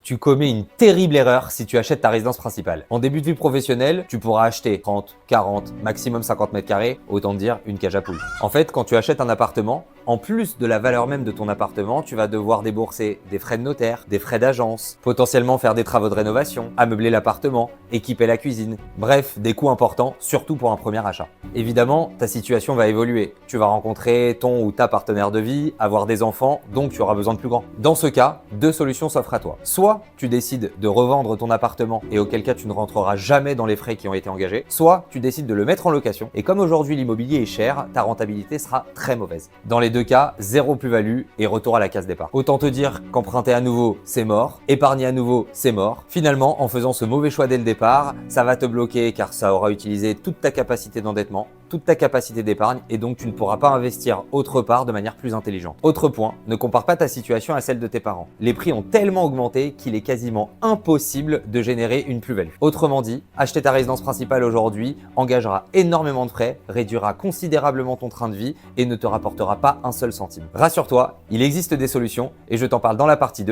Tu commets une terrible erreur si tu achètes ta résidence principale. En début de vie professionnelle, tu pourras acheter 30, 40, maximum 50 mètres carrés, autant dire une cage à poules. En fait, quand tu achètes un appartement, en plus de la valeur même de ton appartement, tu vas devoir débourser des frais de notaire, des frais d'agence, potentiellement faire des travaux de rénovation, ameubler l'appartement, équiper la cuisine. Bref, des coûts importants, surtout pour un premier achat. Évidemment, ta situation va évoluer. Tu vas rencontrer ton ou ta partenaire de vie, avoir des enfants, donc tu auras besoin de plus grand. Dans ce cas, deux solutions s'offrent à toi. Soit tu décides de revendre ton appartement et auquel cas tu ne rentreras jamais dans les frais qui ont été engagés, soit tu décides de le mettre en location et comme aujourd'hui l'immobilier est cher, ta rentabilité sera très mauvaise. Dans les deux cas, zéro plus-value et retour à la case départ. Autant te dire qu'emprunter à nouveau, c'est mort, épargner à nouveau, c'est mort. Finalement, en faisant ce mauvais choix dès le départ, ça va te bloquer car ça aura utilisé toute ta capacité d'endettement, toute ta capacité d'épargne et donc tu ne pourras pas investir autre part de manière plus intelligente. Autre point, ne compare pas ta situation à celle de tes parents. Les prix ont tellement augmenté qu'il est quasiment impossible de générer une plus-value. Autrement dit, acheter ta résidence principale aujourd'hui engagera énormément de frais, réduira considérablement ton train de vie et ne te rapportera pas un seul centime. Rassure-toi, il existe des solutions et je t'en parle dans la partie 2.